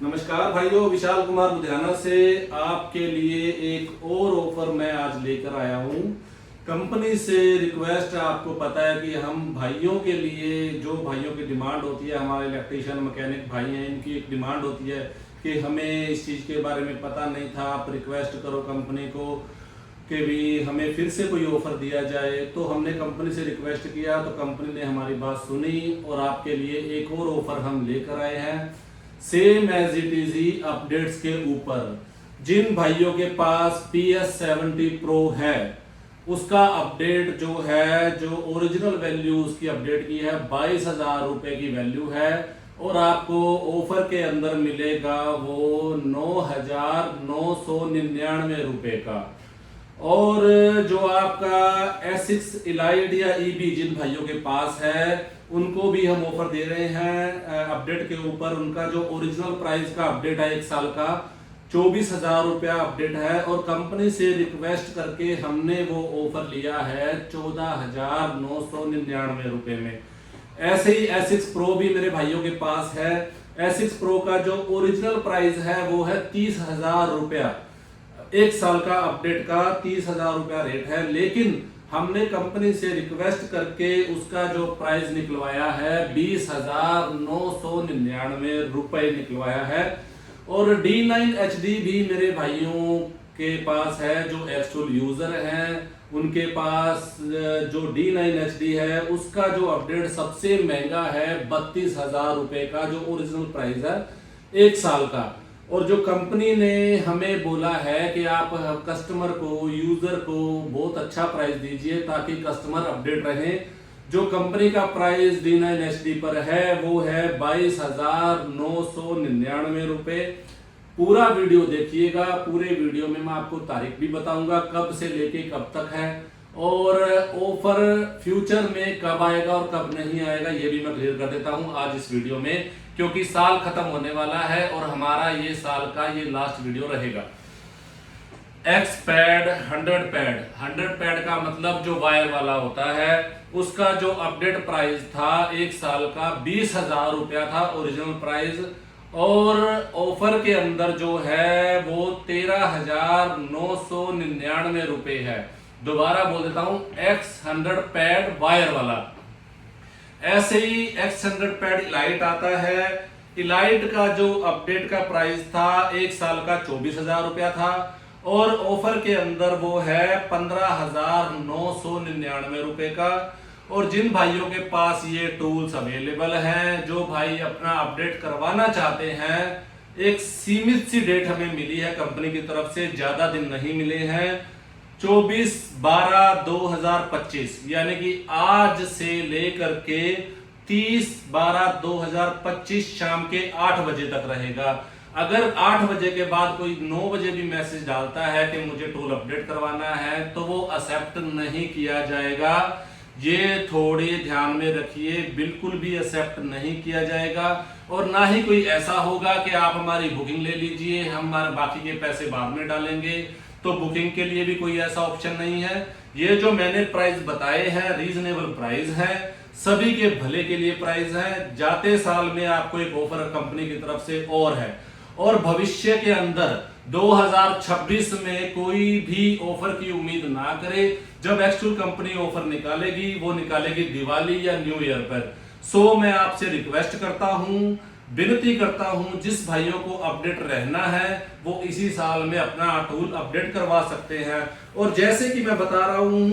नमस्कार भाइयों, विशाल कुमार लुधियाना से आपके लिए एक और ऑफर मैं आज लेकर आया हूं। कंपनी से रिक्वेस्ट, आपको पता है कि हम भाइयों के लिए, जो भाइयों की डिमांड होती है, हमारे इलेक्ट्रीशियन मैकेनिक भाई हैं, इनकी एक डिमांड होती है कि हमें इस चीज़ के बारे में पता नहीं था, आप रिक्वेस्ट करो कंपनी को कि भी हमें फिर से कोई ऑफर दिया जाए। तो हमने कंपनी से रिक्वेस्ट किया तो कंपनी ने हमारी बात सुनी और आपके लिए एक और ऑफर हम लेकर आए हैं, सेम एज इट इज ही अपडेट्स के ऊपर। जिन भाइयों के पास PS70 Pro है उसका अपडेट जो है, जो ओरिजिनल वैल्यू उसकी अपडेट की है 22,000 रुपए की वैल्यू है और आपको ऑफर के अंदर मिलेगा वो 9,999 रुपए का। और जो आपका S6 Elite या EB जिन भाइयों के पास है उनको भी हम ऑफर दे रहे हैं अपडेट के ऊपर। उनका जो ओरिजिनल प्राइस का अपडेट है 1 साल का 24,000 रुपया अपडेट है और कंपनी से रिक्वेस्ट करके हमने वो ऑफर लिया है 14,999 रुपए में। ऐसे ही S6 Pro भी मेरे भाइयों के पास है। S6 Pro का जो ओरिजिनल प्राइस है वो है 30,000 रुपया, 1 साल का अपडेट का 30,000 रुपया रेट है, लेकिन हमने कंपनी से रिक्वेस्ट करके उसका जो प्राइस निकलवाया है 20,999 रुपए निकलवाया है। और D9 HD भी मेरे भाइयों के पास है, जो एक्सटूल यूजर हैं उनके पास जो D9 HD है उसका जो अपडेट सबसे महंगा है 32,000 रुपए का, जो ओरिजिनल प्राइस है 1 साल का। और जो कंपनी ने हमें बोला है कि आप कस्टमर को, यूजर को बहुत अच्छा प्राइस दीजिए ताकि कस्टमर अपडेट रहे। जो कंपनी का प्राइस D9 HD पर है वो है 22,999 रुपए। पूरा वीडियो देखिएगा, पूरे वीडियो में मैं आपको तारीख भी बताऊंगा कब से लेके कब तक है और ऑफर फ्यूचर में कब आएगा और कब नहीं आएगा ये भी मैं क्लियर कर देता हूं आज इस वीडियो में, क्योंकि साल खत्म होने वाला है और हमारा ये साल का ये लास्ट वीडियो रहेगा। X-Pad 100 पैड का मतलब जो वायर वाला होता है उसका जो अपडेट प्राइस था 1 साल का 20,000 रुपया था ओरिजिनल प्राइस, और ऑफर के अंदर जो है वो 13,999 रुपए है। दोबारा बोल देता हूं, X100 पैड वायर वाला। ऐसे ही X100 पैड इलाइट आता है। इलाइट का जो अपडेट का प्राइस था 1 साल का 24,000 रुपया था और ऑफर के अंदर वो है 15,999 रुपए का। और जिन भाइयों के पास ये टूल्स अवेलेबल हैं, जो भाई अपना अपडेट करवाना चाहते हैं, एक सीमित सी डेट हमें मिली है कंपनी की तरफ से, ज्यादा दिन नहीं मिले हैं। 24/12/2025 यानी कि आज से लेकर के 30/12/2025 शाम के 8 बजे तक रहेगा। अगर 8 बजे के बाद कोई 9 बजे भी मैसेज डालता है कि मुझे टूल अपडेट करवाना है तो वो एक्सेप्ट नहीं किया जाएगा। ये थोड़े ध्यान में रखिए, बिल्कुल भी एक्सेप्ट नहीं किया जाएगा। और ना ही कोई ऐसा होगा कि आप हमारी बुकिंग ले लीजिए, हम हमारे बाकी के पैसे बाद में डालेंगे, तो बुकिंग के लिए भी कोई ऐसा ऑप्शन नहीं है। ये जो मैंने प्राइस बताए हैं रीजनेबल प्राइस है, सभी के भले के लिए प्राइस है। जाते साल में आपको एक ऑफर कंपनी की तरफ से और है, और भविष्य के अंदर 2026 में कोई भी ऑफर की उम्मीद ना करे। जब एक्चुअल कंपनी ऑफर निकालेगी वो निकालेगी दिवाली या न्यू ईयर पर। सो मैं आपसे रिक्वेस्ट करता हूं, विनती करता हूं, जिस भाइयों को अपडेट रहना है वो इसी साल में अपना टूल अपडेट करवा सकते हैं। और जैसे कि मैं बता रहा हूं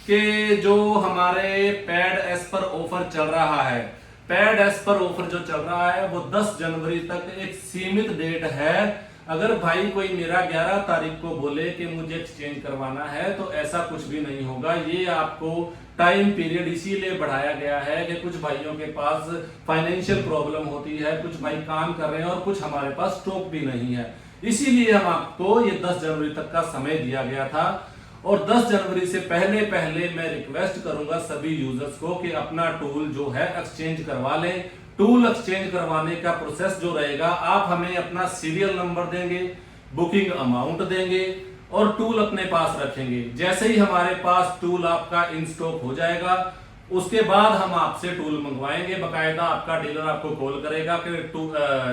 कि जो हमारे पैड एस पर ऑफर चल रहा है, पैड एस पर ऑफर जो चल रहा है वो 10 जनवरी तक एक सीमित डेट है। अगर भाई कोई मेरा 11 तारीख को बोले कि मुझे एक्सचेंज करवाना है तो ऐसा कुछ भी नहीं होगा। ये आपको टाइम पीरियड इसीलिए बढ़ाया गया है कि कुछ भाइयों के पास फाइनेंशियल प्रॉब्लम होती है, कुछ भाई काम कर रहे हैं और कुछ हमारे पास स्टॉक भी नहीं है, इसीलिए हम आपको ये 10 जनवरी तक का समय दिया गया था। और 10 जनवरी से पहले पहले मैं रिक्वेस्ट करूंगा सभी यूजर्स को कि अपना टूल जो है एक्सचेंज करवा लें। टूल एक्सचेंज करवाने का प्रोसेस जो रहेगा, आप हमें अपना सीरियल नंबर देंगे, बुकिंग अमाउंट देंगे और टूल अपने पास रखेंगे। जैसे ही हमारे पास टूल आपका इन स्टॉक हो जाएगा उसके बाद हम आपसे टूल मंगवाएंगे। बकायदा आपका डीलर आपको कॉल करेगा कि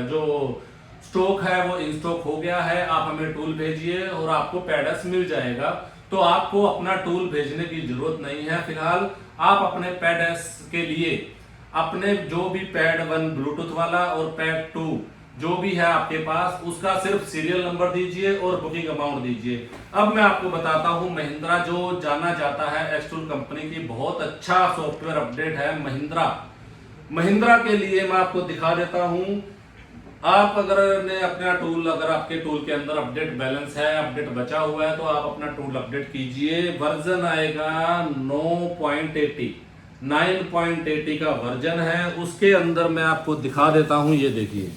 जो स्टॉक है वो इन स्टॉक हो गया है, आप हमें टूल भेजिए और आपको पैडस मिल जाएगा। तो आपको अपना टूल भेजने की जरूरत नहीं है। फिलहाल आप अपने पैडस के लिए अपने जो भी पैड 1 ब्लूटूथ वाला और पैड 2 जो भी है आपके पास, उसका सिर्फ सीरियल नंबर दीजिए और बुकिंग अमाउंट दीजिए। अब मैं आपको बताता हूं, महिंद्रा जो जाना जाता है एक्सटूल कंपनी की बहुत अच्छा सॉफ्टवेयर अपडेट है महिंद्रा के लिए मैं आपको दिखा देता हूं। आप अगर ने अपना टूल, अगर आपके टूल के अंदर अपडेट बैलेंस है, अपडेट बचा हुआ है, तो आप अपना टूल अपडेट कीजिए। वर्जन आएगा 9.80 का वर्जन है। उसके अंदर मैं आपको दिखा देता हूं, ये देखिए,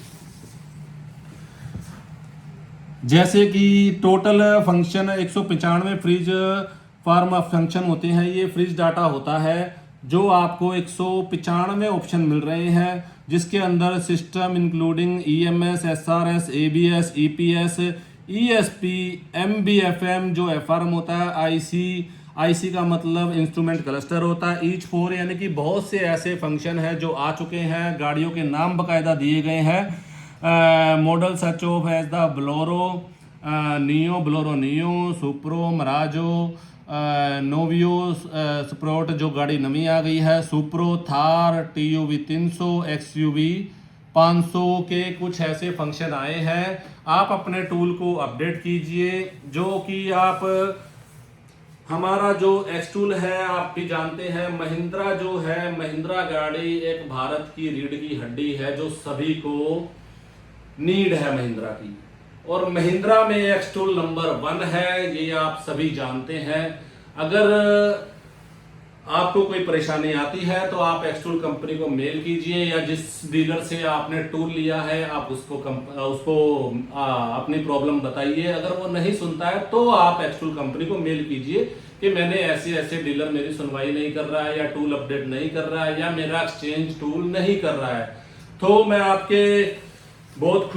जैसे कि टोटल फंक्शन 195 फ्रिज फार्म फंक्शन होते हैं। ये फ्रिज डाटा होता है जो आपको 195 ऑप्शन मिल रहे हैं, जिसके अंदर system including EMS, SRS, ABS, EPS, ESP, MBFM जो FRM होता है, IC का मतलब इंस्ट्रूमेंट क्लस्टर होता है, ईच 4, यानी कि बहुत से ऐसे फंक्शन हैं जो आ चुके हैं। गाड़ियों के नाम बकायदा दिए गए हैं। Model such of as the Bolero Neo, Supro, Marazzo, Nuvo sport जो गाड़ी नवी आ गई है, सुप्रो, थार, TUV 300, XUV 500 के कुछ ऐसे फंक्शन आए हैं। आप अपने टूल को अपडेट कीजिए, जो कि आप हमारा जो एक्सटूल है आप भी जानते हैं। महिंद्रा जो है, महिंद्रा गाड़ी एक भारत की रीढ़ की हड्डी है जो सभी को नीड है महिंद्रा की, और महिंद्रा में एक्सटूल नंबर 1 है, ये आप सभी जानते हैं। अगर आपको कोई परेशानी आती है तो आप एक्सटूल कंपनी को मेल कीजिए, या जिस डीलर से आपने टूल लिया है आप उसको अपनी प्रॉब्लम बताइए। अगर वो नहीं सुनता है तो आप एक्सटूल कंपनी को मेल कीजिए कि मैंने ऐसे ऐसे डीलर मेरी सुनवाई नहीं कर रहा है, या टूल अपडेट नहीं कर रहा है, या मेरा एक्सचेंज टूल नहीं कर रहा है। तो मैं आपके बहुत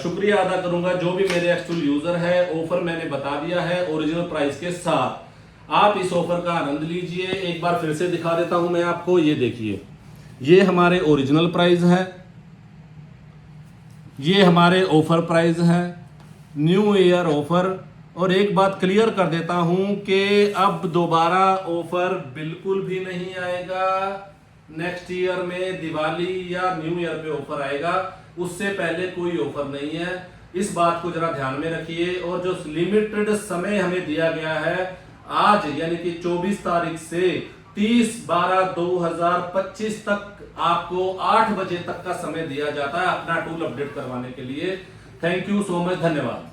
शुक्रिया अदा करूंगा जो भी मेरे एक्सटूल यूजर है। ऑफर मैंने बता दिया है ओरिजिनल प्राइस के साथ, आप इस ऑफर का आनंद लीजिए। एक बार फिर से दिखा देता हूं मैं आपको, ये देखिए, ये हमारे ओरिजिनल प्राइस है, ये हमारे ऑफर प्राइस है, न्यू ईयर ऑफर। और एक बात क्लियर कर देता हूं कि अब दोबारा ऑफर बिल्कुल भी नहीं आएगा। नेक्स्ट ईयर में दिवाली या न्यू ईयर पे ऑफर आएगा, उससे पहले कोई ऑफर नहीं है। इस बात को जरा ध्यान में रखिए। और जो लिमिटेड समय हमें दिया गया है आज, यानी कि 24 तारीख से 30/12/2025 तक, आपको 8 बजे तक का समय दिया जाता है अपना टूल अपडेट करवाने के लिए। थैंक यू सो मच, धन्यवाद।